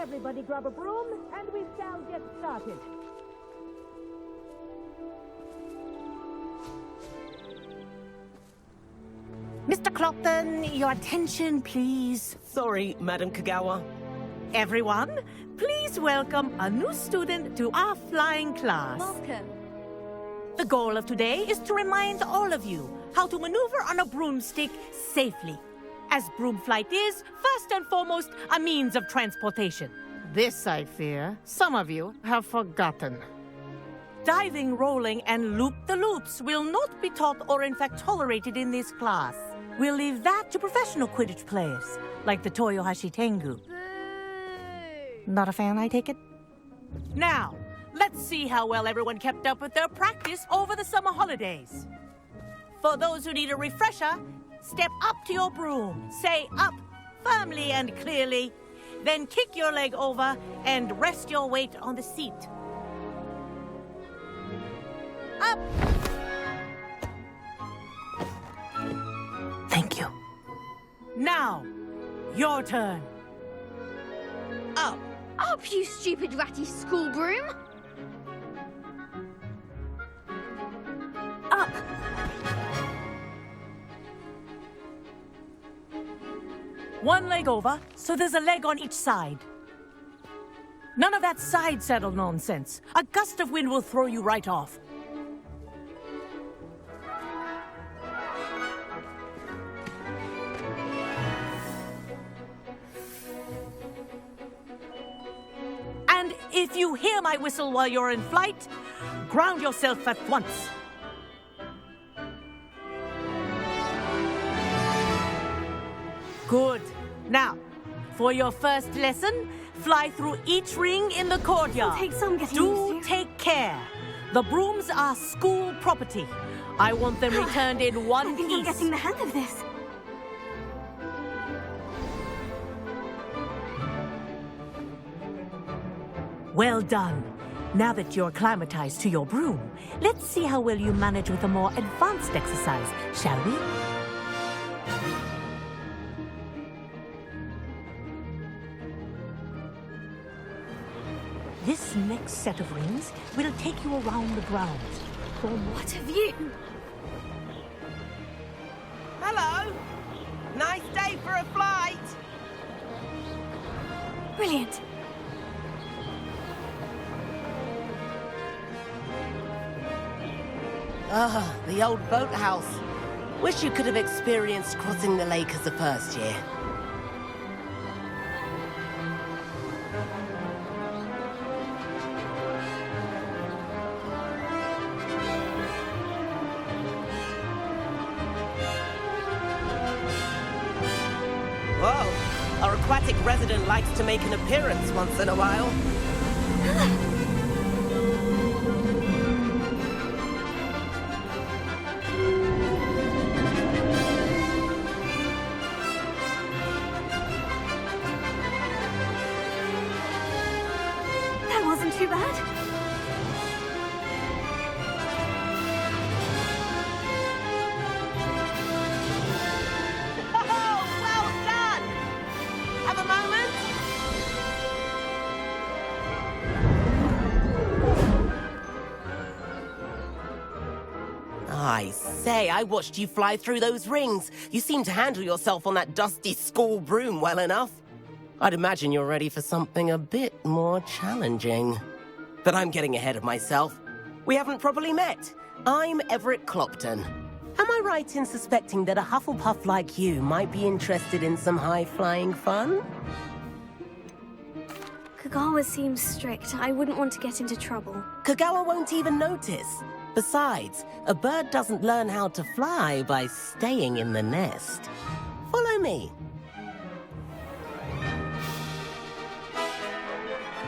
Everybody grab a broom, and we shall get started. Mr. Clopton, your attention, please. Sorry, Madam Kagawa. Everyone, please welcome a new student to our flying class. Welcome. The goal of today is to remind all of you how to maneuver on a broomstick safely, as broom flight is, first and foremost, a means of transportation. This, I fear, some of you have forgotten. Diving, rolling, and loop-the-loops will not be taught or in fact tolerated in this class. We'll leave that to professional Quidditch players, like the Toyohashi Tengu. Boo! Not a fan, I take it? Now, let's see how well everyone kept up with their practice over the summer holidays. For those who need a refresher, step up to your broom, say up firmly and clearly, then kick your leg over and rest your weight on the seat. Up! Thank you. Now, your turn. Up. Up, you stupid ratty school broom! Up! One leg over, so there's a leg on each side. None of that side saddle nonsense. A gust of wind will throw you right off. And if you hear my whistle while you're in flight, ground yourself at once. Good. Now, for your first lesson, fly through each ring in the courtyard. It'll take some getting used Do to. take care. The brooms are school property. I want them returned in one I think piece. I'm getting the hang of this. Well done. Now that you're acclimatized to your broom, let's see how well you manage with a more advanced exercise, shall we? This next set of rings will take you around the grounds. What have you? Hello. Nice day for a flight. Brilliant. Ah, the old boathouse. Wish you could have experienced crossing the lake as a first year. Whoa, our aquatic resident likes to make an appearance once in a while. That wasn't too bad. Oh, well done! Have a moment? I say, I watched you fly through those rings. You seem to handle yourself on that dusty school broom well enough. I'd imagine you're ready for something a bit more challenging. But I'm getting ahead of myself. We haven't properly met. I'm Everett Clopton. Am I right in suspecting that a Hufflepuff like you might be interested in some high-flying fun? Kagawa seems strict. I wouldn't want to get into trouble. Kagawa won't even notice. Besides, a bird doesn't learn how to fly by staying in the nest. Follow me.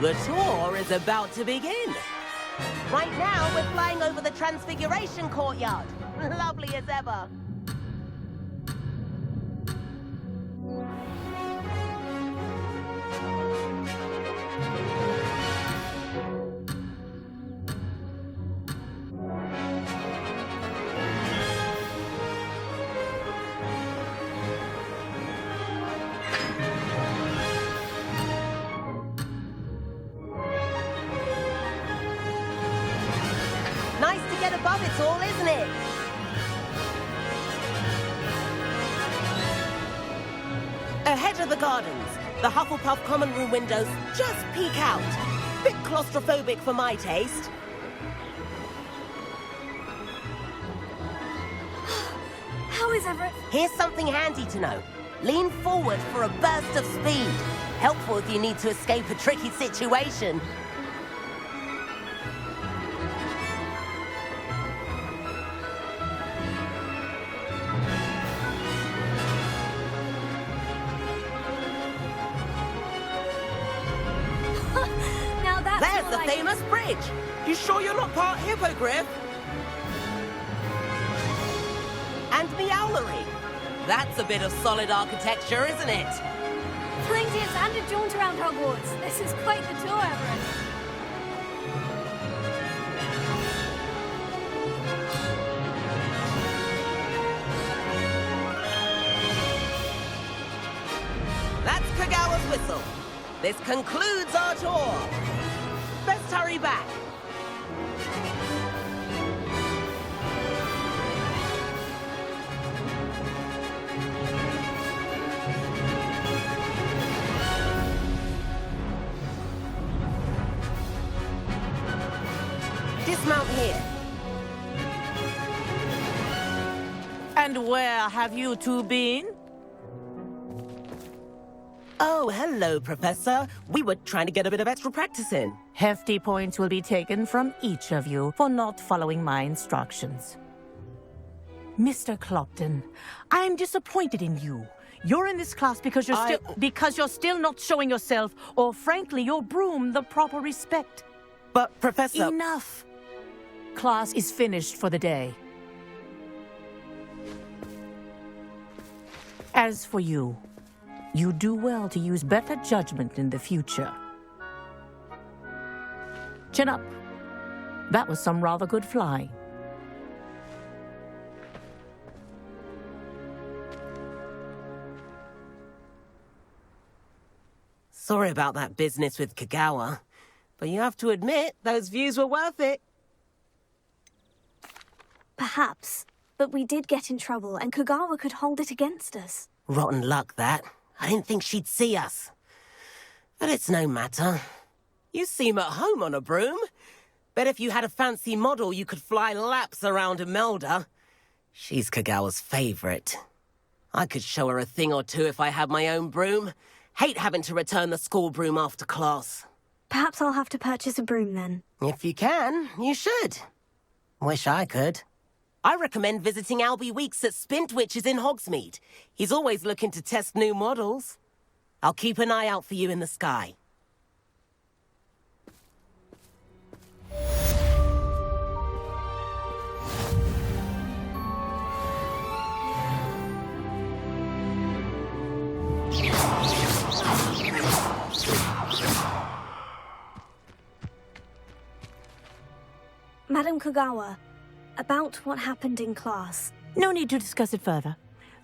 The tour is about to begin. Right now, we're flying over the Transfiguration Courtyard. Lovely as ever. above it all, isn't it? Ahead of the gardens, the Hufflepuff common room windows just peek out. Bit claustrophobic for my taste. How is Everett? Here's something handy to know. Lean forward for a burst of speed. Helpful if you need to escape a tricky situation. Now that's There's more the like famous bridge. You sure you're not part hippogriff? And Meowlery. That's a bit of solid architecture, isn't it? plenty of time to jaunt around Hogwarts. This is quite the tour, Everett. That's Kagawa's whistle. This concludes our tour. Let's hurry back. Dismount here. And where have you two been? Oh, hello, Professor. We were trying to get a bit of extra practice in. Hefty points will be taken from each of you for not following my instructions. Mr. Clopton, I'm disappointed in you. You're in this class because you're still not showing yourself, or frankly, your broom, the proper respect. But, Professor... Enough. Class is finished for the day. As for you, you do well to use better judgment in the future. Chin up. That was some rather good flying. Sorry about that business with Kagawa, but you have to admit, those views were worth it. Perhaps. But we did get in trouble, and Kagawa could hold it against us. Rotten luck, that. I didn't think she'd see us. But it's no matter. You seem at home on a broom. Bet if you had a fancy model, you could fly laps around Imelda. She's Kagawa's favorite. I could show her a thing or two if I had my own broom. Hate having to return the school broom after class. Perhaps I'll have to purchase a broom then. If you can, you should. Wish I could. I recommend visiting Albie Weeks at Spintwitches in Hogsmeade. He's always looking to test new models. I'll keep an eye out for you in the sky. Madam Kagawa, about what happened in class. No need to discuss it further.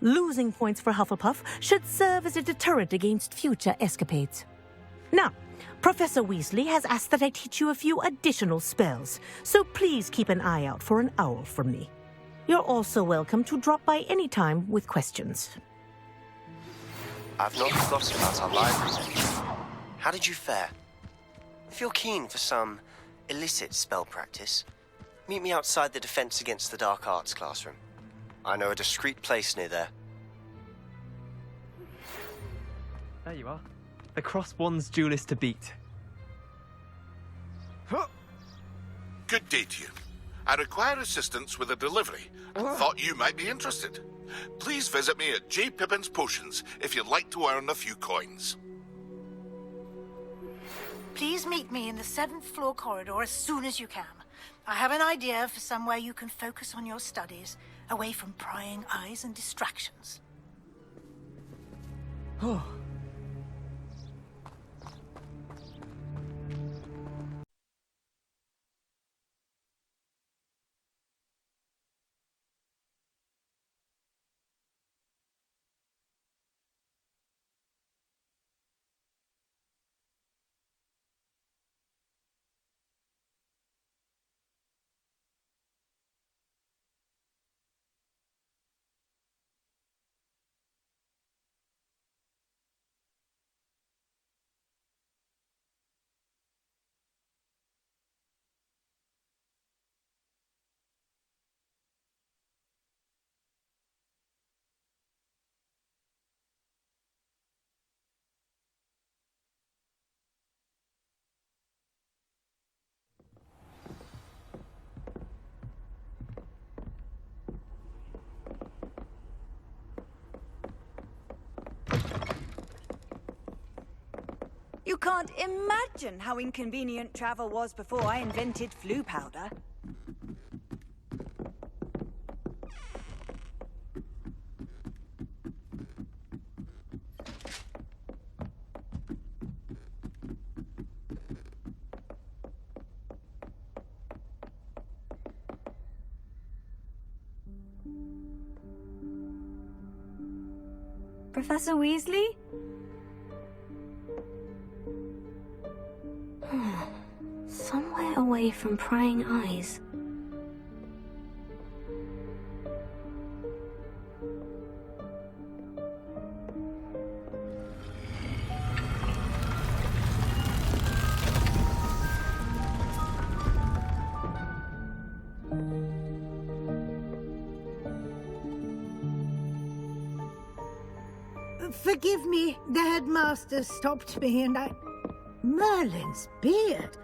Losing points for Hufflepuff should serve as a deterrent against future escapades. Now, Professor Weasley has asked that I teach you a few additional spells, so please keep an eye out for an owl from me. You're also welcome to drop by any time with questions. I've not forgotten about our library then. How did you fare? If you're keen for some illicit spell practice, meet me outside the Defense Against the Dark Arts classroom. I know a discreet place near there. There you are. The Cross Wands duelist to beat. Good day to you. I require assistance with a delivery and thought you might be interested. Please visit me at J. Pippin's Potions if you'd like to earn a few coins. Please meet me in the 7th floor corridor as soon as you can. I have an idea for somewhere you can focus on your studies, away from prying eyes and distractions. You can't imagine how inconvenient travel was before I invented flu powder. Professor Weasley? Somewhere away from prying eyes. Forgive me, the headmaster stopped me and I... Merlin's beard.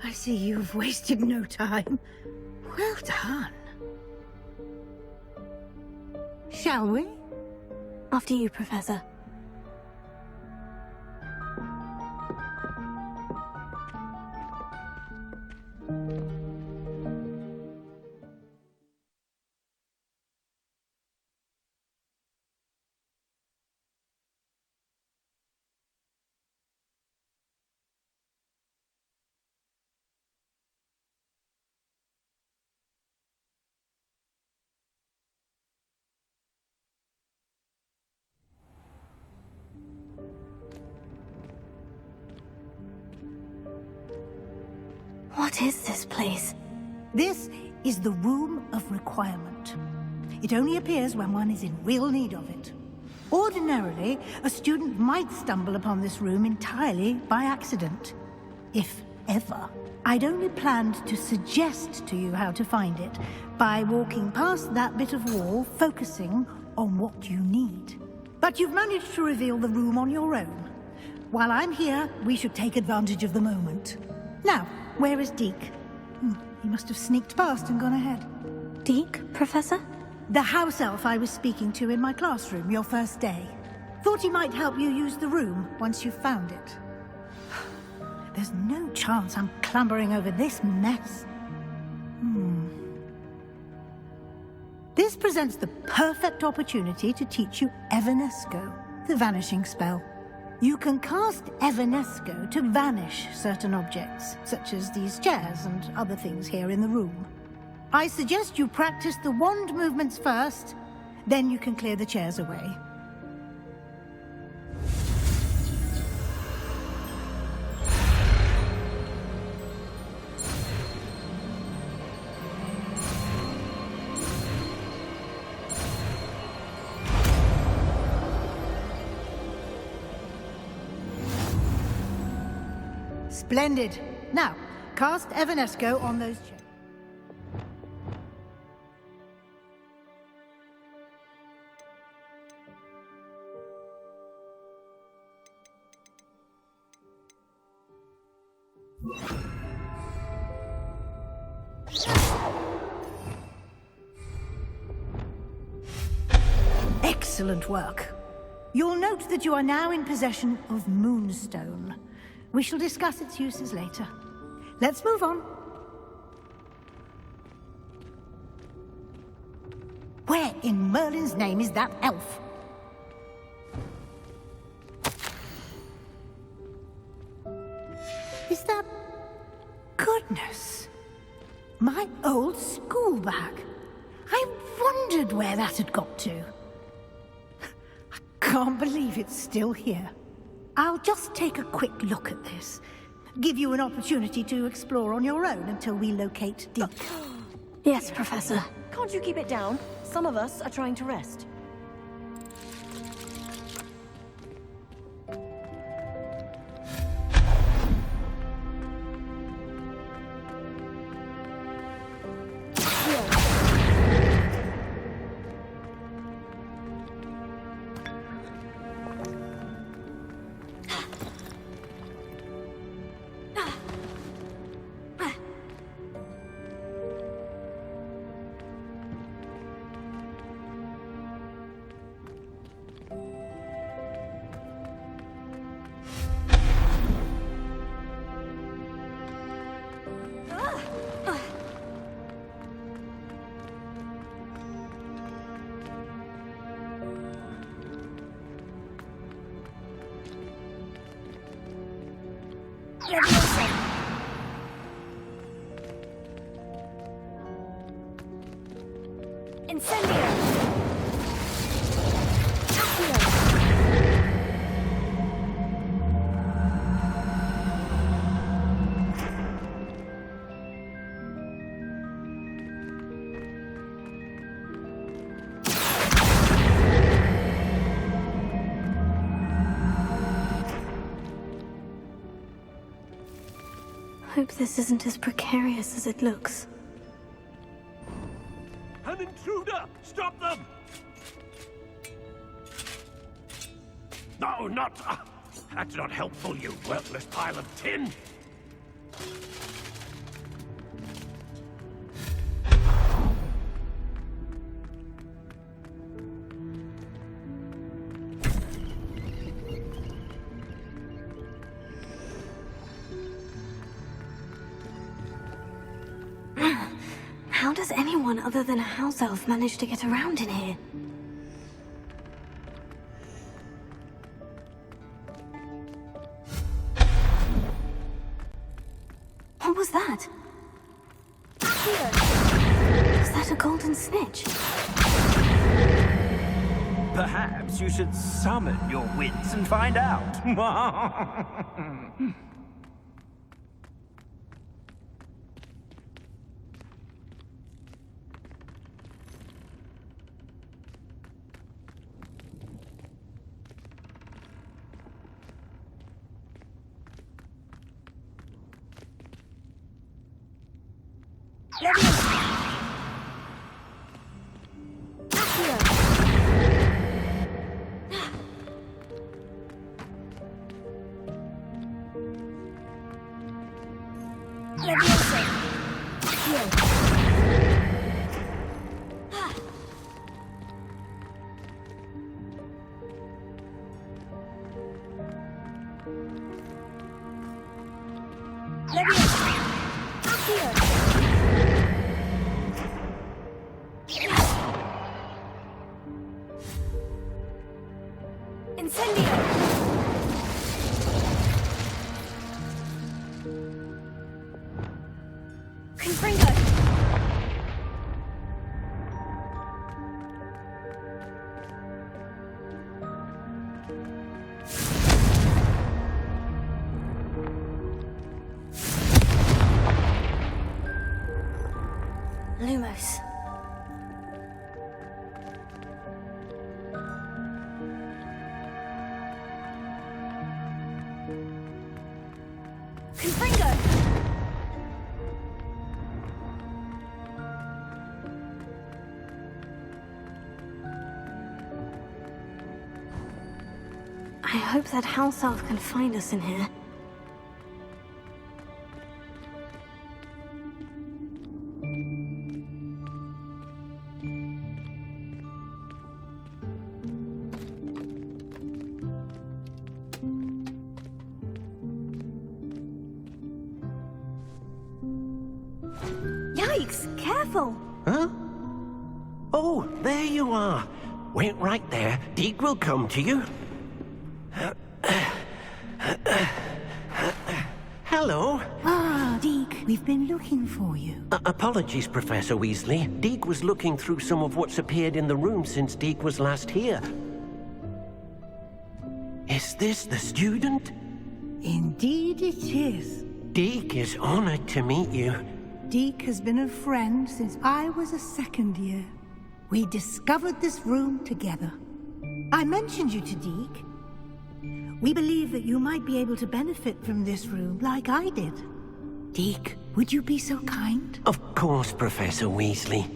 I see you've wasted no time. Well done. Shall we? After you, Professor. What is this place? This is the Room of Requirement. It only appears when one is in real need of it. Ordinarily, a student might stumble upon this room entirely by accident. If ever. I'd only planned to suggest to you how to find it by walking past that bit of wall, focusing on what you need. But you've managed to reveal the room on your own. While I'm here, we should take advantage of the moment. Now, where is Deke? He must have sneaked past and gone ahead. Deke, Professor? The house elf I was speaking to in my classroom your first day. Thought he might help you use the room once you've found it. There's no chance I'm clambering over this mess. This presents the perfect opportunity to teach you Evanesco, the vanishing spell. You can cast Evanesco to vanish certain objects, such as these chairs and other things here in the room. I suggest you practice the wand movements first, then you can clear the chairs away. Splendid. Now, cast Evanesco on those chairs. Excellent work. You'll note that you are now in possession of Moonstone. We shall discuss its uses later. Let's move on. Where in Merlin's name is that elf? Is that... Goodness. My old school bag. I wondered where that had got to. I can't believe it's still here. I'll just take a quick look at this. Give you an opportunity to explore on your own until we locate Deke. Yes, Professor. Can't you keep it down? Some of us are trying to rest. Hope this isn't as precarious as it looks. An intruder! Stop them! No, not... that's not helpful, you worthless pile of tin! How does anyone other than a house elf manage to get around in here? What was that? Is that a golden snitch? Perhaps you should summon your wits and find out. Lumos. Confringo! I hope that house elf can find us in here. Yikes! Careful! Huh? Oh, there you are. Wait right there. Deke will come to you. Hello. Ah, Deke, we've been looking for you. Apologies, Professor Weasley. Deke was looking through some of what's appeared in the room since Deke was last here. Is this the student? Indeed it is. Deke is honored to meet you. Deke has been a friend since I was a second year. We discovered this room together. I mentioned you to Deke. We believe that you might be able to benefit from this room like I did. Deke, would you be so kind? Of course, Professor Weasley.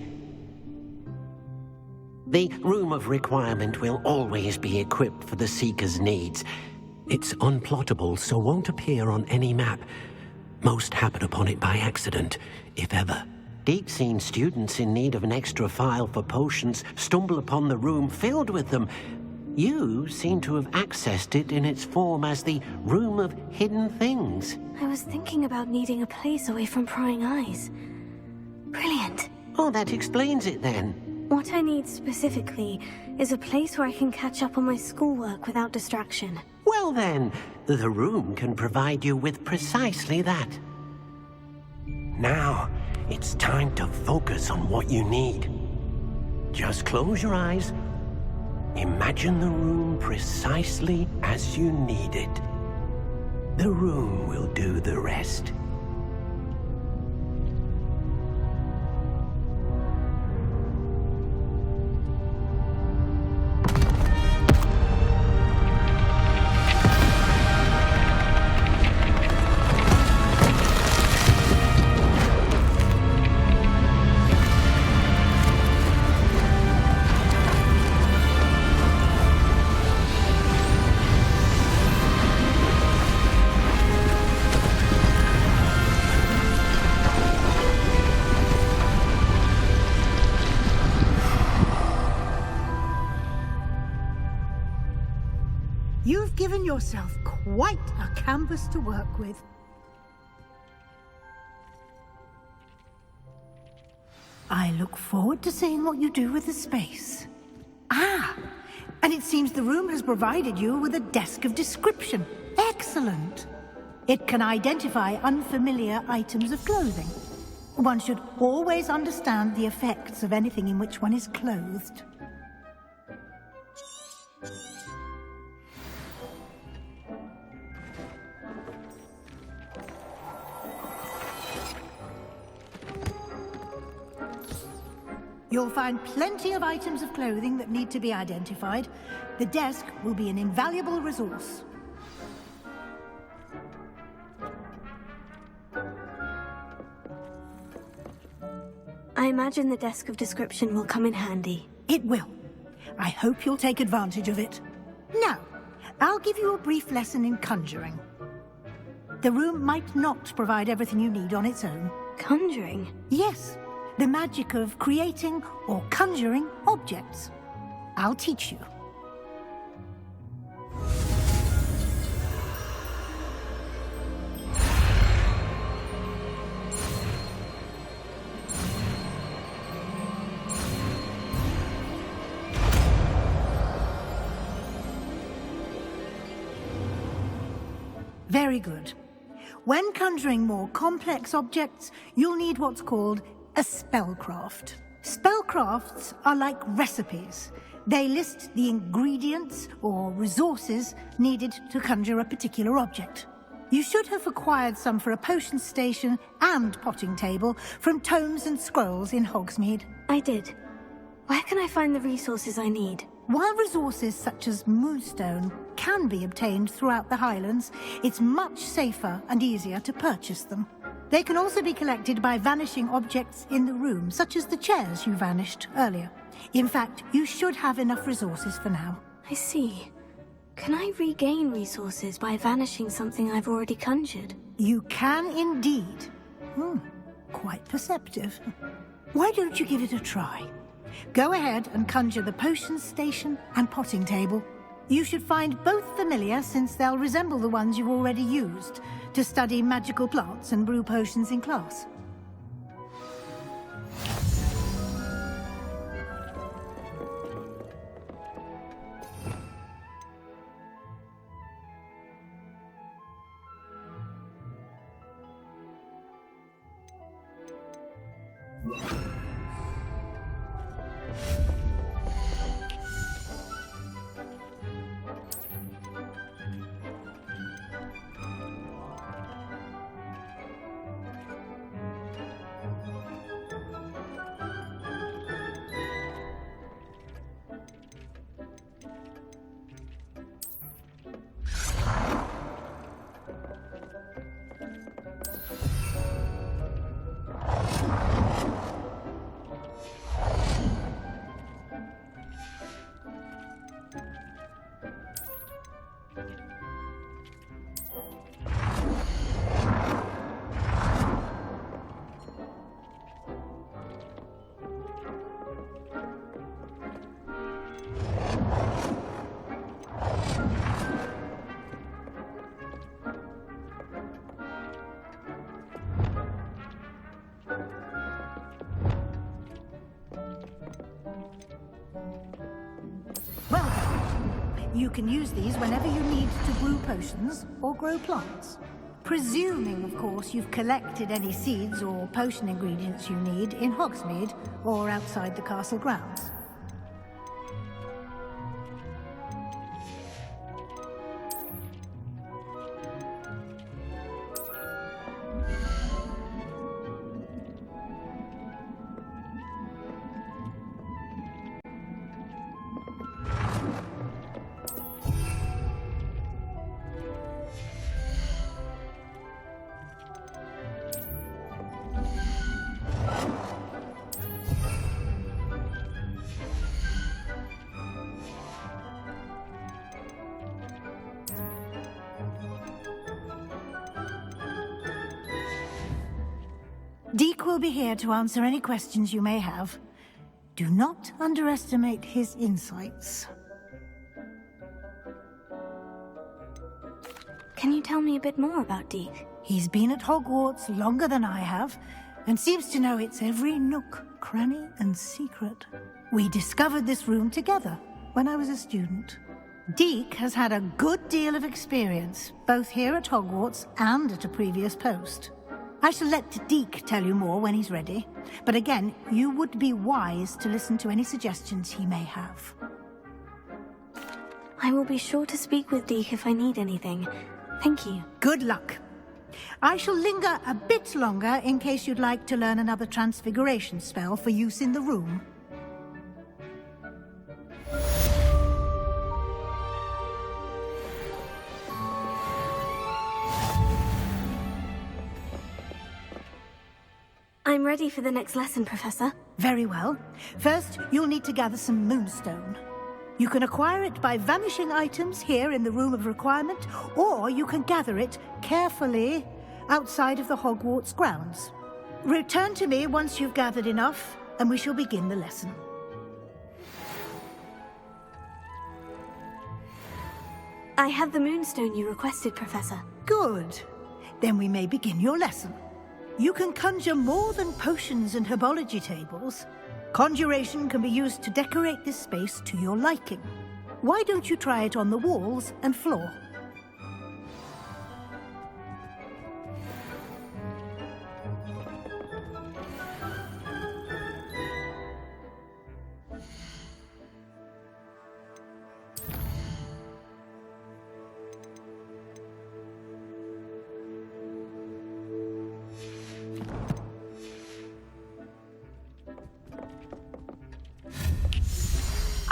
The Room of Requirement will always be equipped for the Seeker's needs. It's unplottable, so won't appear on any map. Most happen upon it by accident, if ever. Deke's seen students in need of an extra file for potions stumble upon the room filled with them. You seem to have accessed it in its form as the Room of Hidden Things. I was thinking about needing a place away from prying eyes. Brilliant. Oh, that explains it then. What I need specifically is a place where I can catch up on my schoolwork without distraction. Well Well then, the room can provide you with precisely that. Now, it's time to focus on what you need. Just close your eyes. Imagine the room precisely as you need it. The room will do the rest. You've given yourself quite a canvas to work with. I look forward to seeing what you do with the space. Ah, and it seems the room has provided you with a desk of description. Excellent. It can identify unfamiliar items of clothing. One should always understand the effects of anything in which one is clothed. You'll find plenty of items of clothing that need to be identified. The desk will be an invaluable resource. I imagine the desk of description will come in handy. It will. I hope you'll take advantage of it. Now, I'll give you a brief lesson in conjuring. The room might not provide everything you need on its own. Conjuring? Yes. The magic of creating or conjuring objects. I'll teach you. Very good. When conjuring more complex objects, you'll need what's called a spellcraft. Spellcrafts are like recipes. They list the ingredients or resources needed to conjure a particular object. You should have acquired some for a potion station and potting table from tomes and scrolls in Hogsmeade. I did. Where can I find the resources I need? While resources such as moonstone can be obtained throughout the Highlands, it's much safer and easier to purchase them. They can also be collected by vanishing objects in the room, such as the chairs you vanished earlier. In fact, you should have enough resources for now. I see. Can I regain resources by vanishing something I've already conjured? You can indeed. Quite perceptive. Why don't you give it a try? Go ahead and conjure the potion station and potting table. You should find both familiar, since they'll resemble the ones you've already used to study magical plants and brew potions in class. You can use these whenever you need to brew potions or grow plants. Presuming, of course, you've collected any seeds or potion ingredients you need in Hogsmeade or outside the castle grounds. Deke will be here to answer any questions you may have. Do not underestimate his insights. Can you tell me a bit more about Deke? He's been at Hogwarts longer than I have, and seems to know its every nook, cranny, and secret. We discovered this room together when I was a student. Deke has had a good deal of experience, both here at Hogwarts and at a previous post. I shall let Deke tell you more when he's ready, but again, you would be wise to listen to any suggestions he may have. I will be sure to speak with Deke if I need anything. Thank you. Good luck. I shall linger a bit longer in case you'd like to learn another transfiguration spell for use in the room. I'm ready for the next lesson, Professor. Very well. First, you'll need to gather some moonstone. You can acquire it by vanishing items here in the Room of Requirement, or you can gather it carefully outside of the Hogwarts grounds. Return to me once you've gathered enough, and we shall begin the lesson. I have the moonstone you requested, Professor. Good. Then we may begin your lesson. You can conjure more than potions and herbology tables. Conjuration can be used to decorate this space to your liking. Why don't you try it on the walls and floor?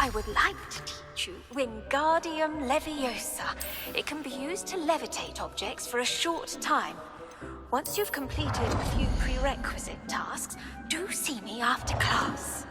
I would like to teach you Wingardium Leviosa. It can be used to levitate objects for a short time. Once you've completed a few prerequisite tasks, do see me after class.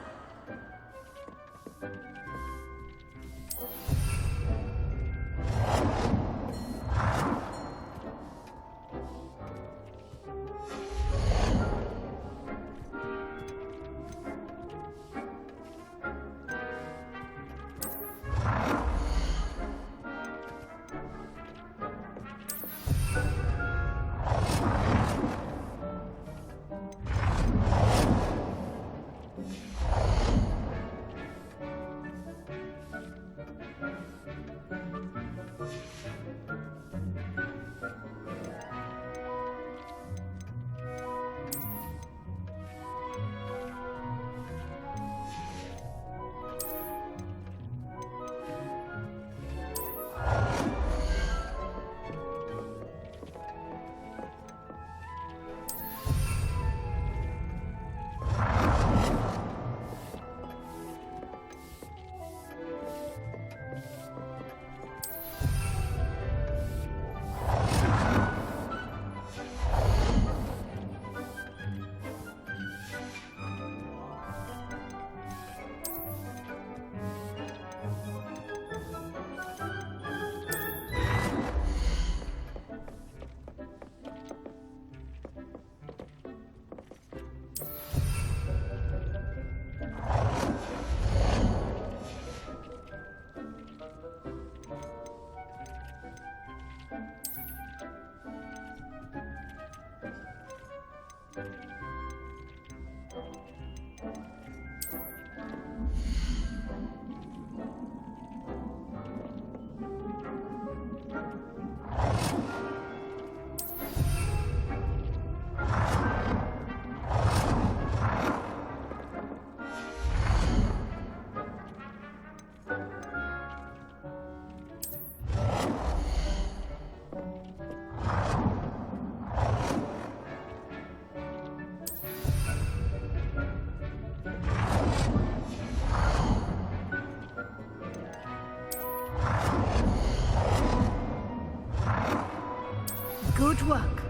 Good work.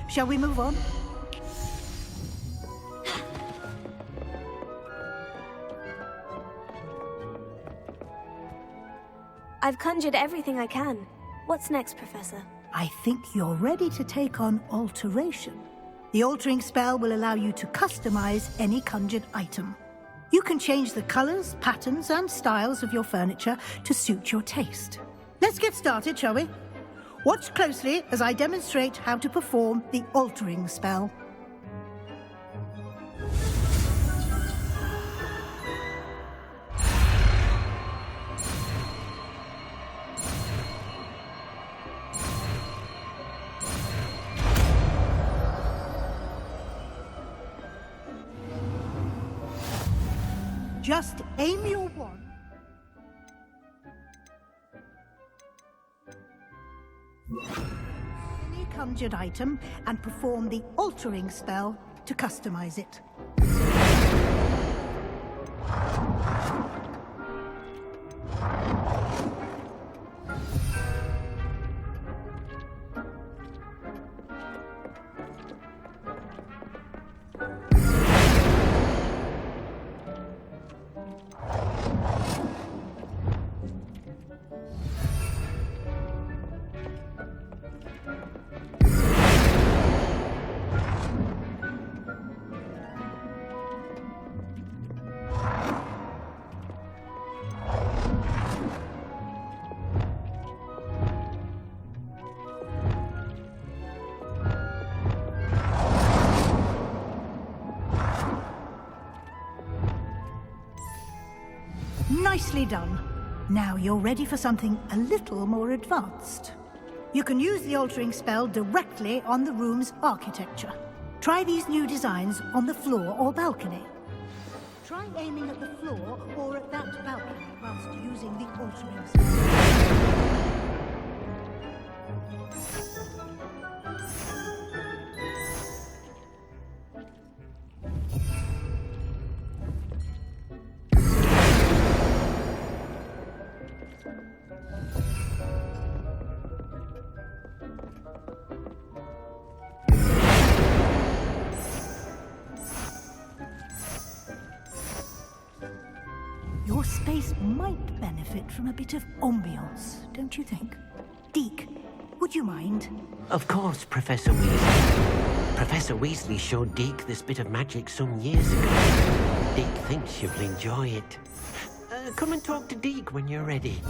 Shall we move on? I've conjured everything I can. What's next, Professor? I think you're ready to take on alteration. The altering spell will allow you to customize any conjured item. You can change the colors, patterns, and styles of your furniture to suit your taste. Let's get started, shall we? Watch closely as I demonstrate how to perform the altering spell. Just aim your wand. Any conjured item and perform the altering spell to customize it. Nicely done. Now you're ready for something a little more advanced. You can use the altering spell directly on the room's architecture. Try these new designs on the floor or balcony. Try aiming at the floor or at that balcony whilst using the altering spell. Your space might benefit from a bit of ambiance, don't you think? Deke, would you mind? Of course, Professor Weasley. Professor Weasley showed Deke this bit of magic some years ago. Deke thinks you'll enjoy it. Come and talk to Deke when you're ready.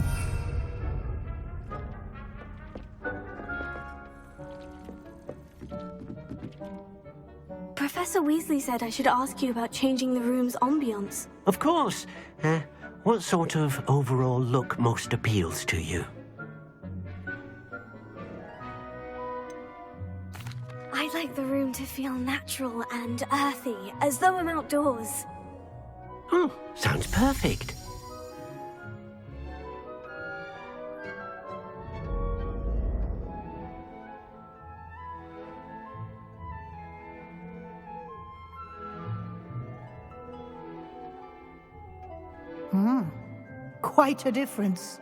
Professor Weasley said I should ask you about changing the room's ambience. Of course. What sort of overall look most appeals to you? I'd like the room to feel natural and earthy, as though I'm outdoors. Oh, sounds perfect. Quite a difference.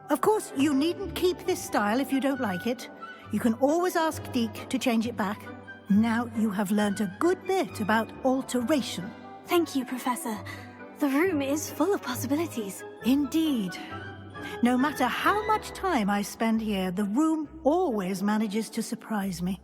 Of course, you needn't keep this style if you don't like it. You can always ask Deke to change it back. Now you have learned a good bit about alteration. Thank you, Professor. The room is full of possibilities. Indeed. No matter how much time I spend here, the room always manages to surprise me.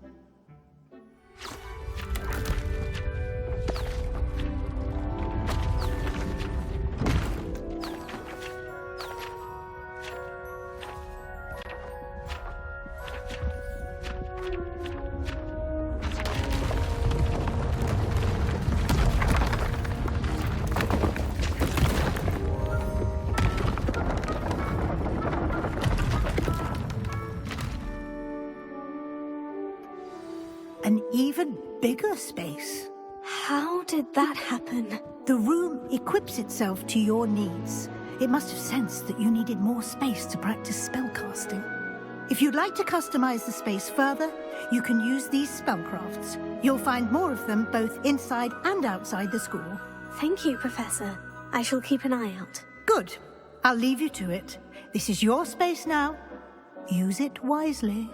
An even bigger space. How did that happen? The room equips itself to your needs. It must have sensed that you needed more space to practice spellcasting. If you'd like to customize the space further, you can use these spellcrafts. You'll find more of them both inside and outside the school. Thank you, Professor. I shall keep an eye out. Good. I'll leave you to it. This is your space now. Use it wisely.